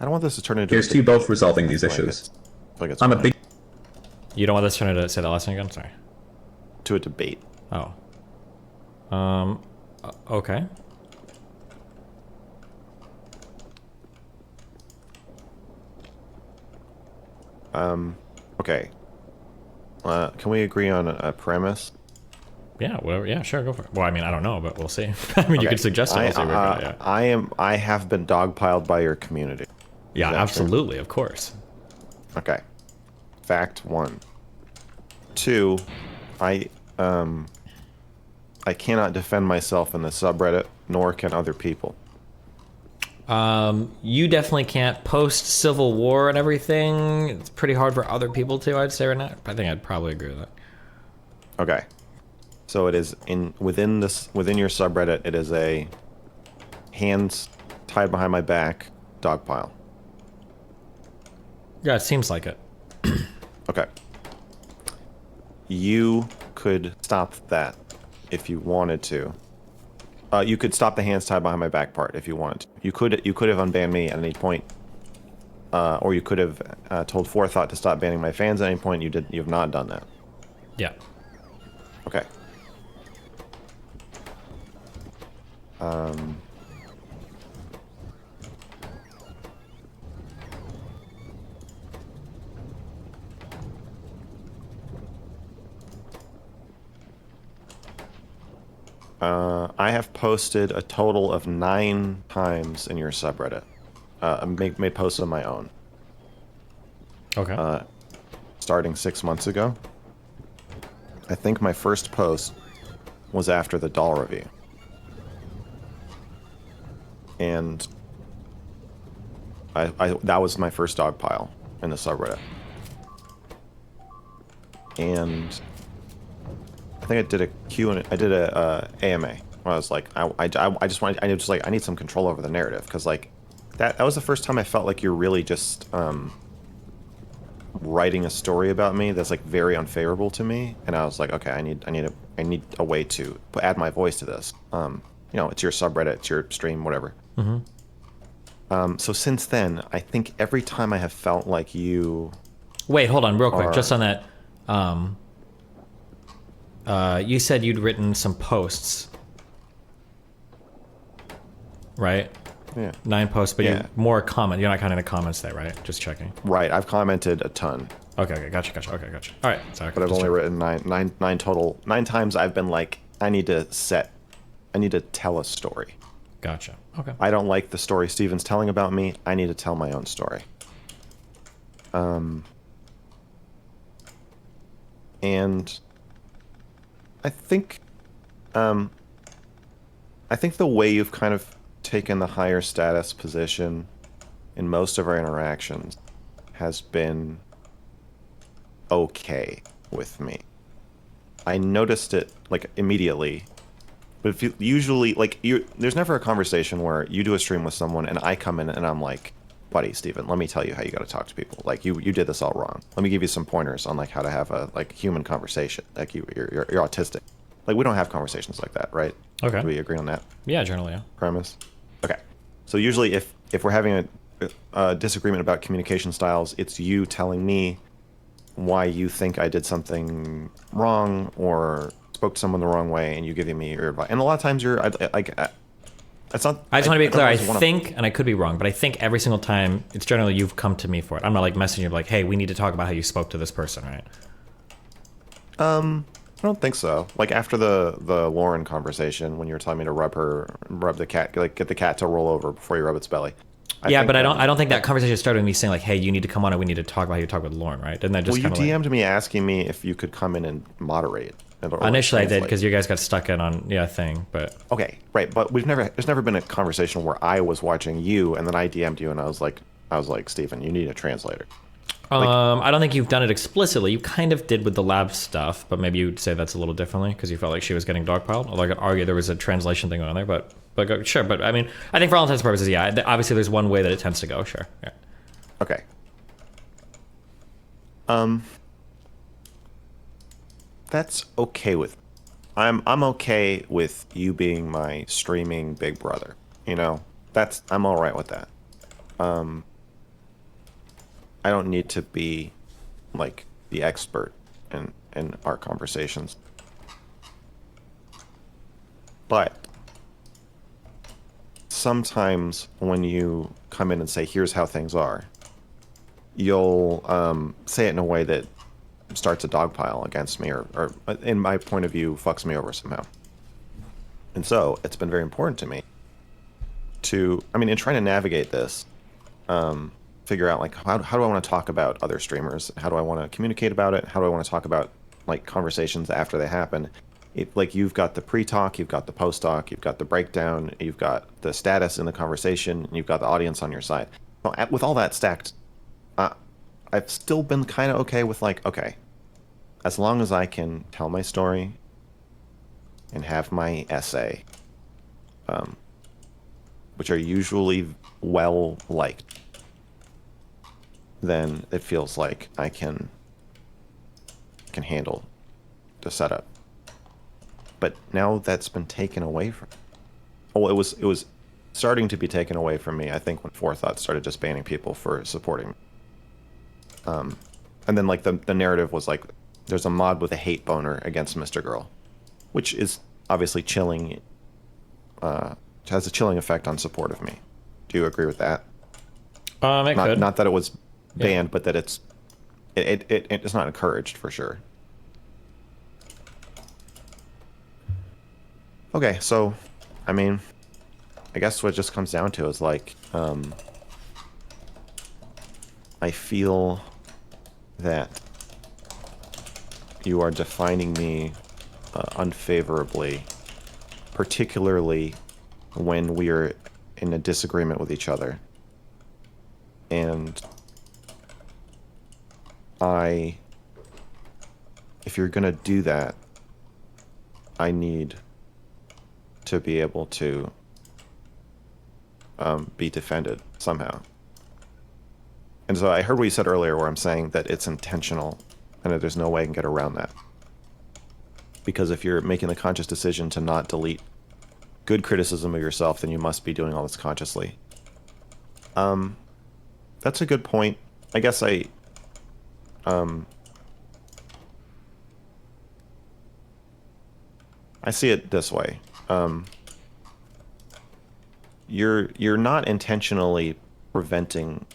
I don't want this to turn into. Here's to you both resolving these issues. I'm a big. You don't want this to turn into, say that last thing again? Sorry. To a debate. Oh. Okay. Okay. Can we agree on a premise? Yeah, whatever. Yeah, sure, go for it. Well, I mean, I don't know, but we'll see. I mean, you Okay. could suggest it. We'll see where it goes, yeah. I have been dogpiled by your community. Yeah, absolutely, of course. Okay. Fact 1. 2, I cannot defend myself in the subreddit, nor can other people. You definitely can't post Civil War and everything. It's pretty hard for other people to, I'd say right now. I think I'd probably agree with that. Okay. So it is within your subreddit, it is a hands tied behind my back dog pile. Yeah, it seems like it. Okay. You could stop that if you wanted to. You could stop the hands tied behind my back part if you wanted to. You could have unbanned me at any point. Or you could have told Forethought to stop banning my fans at any point. You have not done that. Yeah. Okay. I have posted a total of 9 times in your subreddit. Made posts of my own. Okay. Starting 6 months ago. I think my first post was after the doll review. And that was my first dog pile in the subreddit. And I think I did a AMA where I was like, I need some control over the narrative, because like that was the first time I felt like you're really just writing a story about me that's like very unfavorable to me, and I was like, okay, I need a way to add my voice to this. You know, it's your subreddit, it's your stream, whatever. Mm-hmm. So since then, I think every time I have felt like you. Wait, hold on, real quick, just on that. You said you'd written some posts, right? Yeah. 9 posts, but you more comment. You're not counting the comments there, right? Just checking. Right, I've commented a ton. Okay, gotcha. Okay, gotcha. All right, sorry. But I've only written nine total. 9 times I've been like, I need to tell a story. Gotcha. Okay. I don't like the story Steven's telling about me. I need to tell my own story. And I think the way you've kind of taken the higher status position in most of our interactions has been okay with me. I noticed it like immediately, but if you usually like there's never a conversation where you do a stream with someone and I come in and I'm like, buddy, Steven, let me tell you how you got to talk to people. Like you did this all wrong. Let me give you some pointers on like how to have a like human conversation. Like you're autistic. Like we don't have conversations like that, right? Okay. Do we agree on that? Yeah, generally, yeah. Premise. Okay. So usually if we're having a disagreement about communication styles, it's you telling me why you think I did something wrong or spoke to someone the wrong way, and you giving me your advice. And a lot of times that's not. I just want to be clear. I think, and I could be wrong, but I think every single time it's generally you've come to me for it. I'm not like messaging you like, hey, we need to talk about how you spoke to this person, right? I don't think so. Like after the Lauren conversation, when you were telling me to rub the cat, like get the cat to roll over before you rub its belly. I don't think that conversation started with me saying like, hey, you need to come on and we need to talk about how you talk with Lauren, right? Didn't that just you DM'd me asking me if you could come in and moderate. Initially I did, because you guys got stuck in on a thing, but okay, right. But there's never been a conversation where I was watching you and then I DM'd you and I was like, Steven, you need a translator. I don't think you've done it explicitly. You kind of did with the lab stuff, but maybe you'd say that's a little differently because you felt like she was getting dogpiled. Although I could argue there was a translation thing on there, but sure. But I mean, I think for all intents and purposes, yeah. Obviously, there's one way that it tends to go. Sure. Yeah. Okay. That's okay with. I'm okay with you being my streaming big brother. You know, I'm all right with that. I don't need to be like the expert in our conversations. But sometimes when you come in and say, here's how things are, you'll say it in a way that starts a dogpile against me or, in my point of view, fucks me over somehow. And so it's been very important to me to, I mean, in trying to navigate this, figure out like how do I want to talk about other streamers? How do I want to communicate about it? How do I want to talk about like conversations after they happen? Like you've got the pre-talk, you've got the post-talk, you've got the breakdown, you've got the status in the conversation, and you've got the audience on your side. Well, with all that stacked, I've still been kind of okay with like, okay, as long as I can tell my story and have my essay, which are usually well liked, then it feels like I can handle the setup. But now that's been taken away from me. Oh, it was starting to be taken away from me, I think, when Forethought started just banning people for supporting me. And then like the narrative was like, there's a mod with a hate boner against MrGirl, which is obviously chilling, has a chilling effect on support of me. Do you agree with that? Not that it was banned, but that it's not encouraged for sure. Okay, so, I mean, I guess what it just comes down to is like, I feel that you are defining me unfavorably, particularly when we're in a disagreement with each other. And if you're gonna do that, I need to be able to be defended somehow. And so I heard what you said earlier where I'm saying that it's intentional and that there's no way I can get around that. Because if you're making the conscious decision to not delete good criticism of yourself, then you must be doing all this consciously. That's a good point. I guess I see it this way. You're not intentionally preventing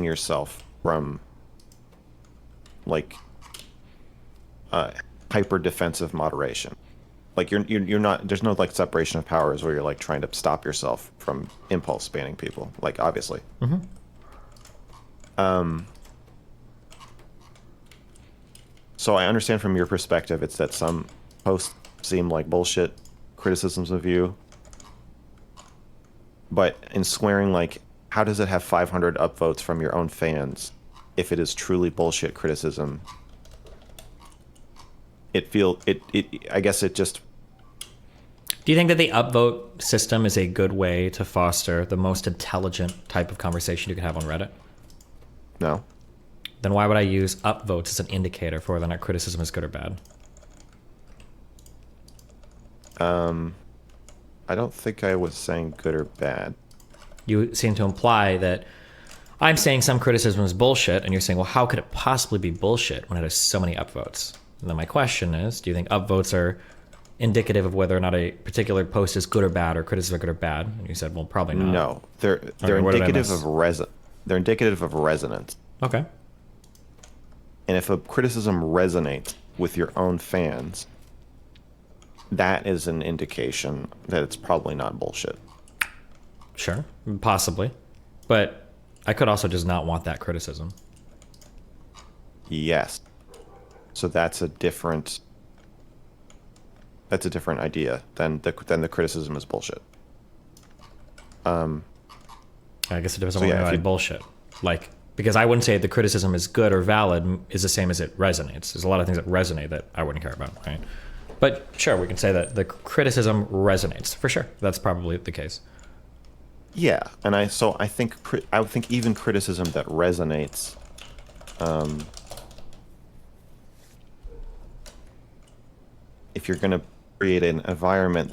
yourself from like hyper defensive moderation. Like you're not, there's no like separation of powers where you're like trying to stop yourself from impulse banning people, like obviously. So I understand from your perspective, it's that some posts seem like bullshit criticisms of you. But in swearing, like, how does it have 500 upvotes from your own fans if it is truly bullshit criticism? I guess it just... Do you think that the upvote system is a good way to foster the most intelligent type of conversation you can have on Reddit? No. Then why would I use upvotes as an indicator for whether or not criticism is good or bad? I don't think I was saying good or bad. You seem to imply that I'm saying some criticism is bullshit, and you're saying, well, how could it possibly be bullshit when it has so many upvotes? And then my question is, do you think upvotes are indicative of whether or not a particular post is good or bad, or criticism are good or bad? And you said, well, probably not. No, they're indicative of resonance. Okay. And if a criticism resonates with your own fans, that is an indication that it's probably not bullshit. Sure, possibly. But I could also just not want that criticism. Yes. So that's a different idea than the criticism is bullshit. I guess it depends on So what yeah, you mean by bullshit. Like, because I wouldn't say the criticism is good or valid is the same as it resonates. There's a lot of things that resonate that I wouldn't care about, right? But sure, we can say that the criticism resonates for sure. That's probably the case. Yeah, and I think even criticism that resonates, if you're going to create an environment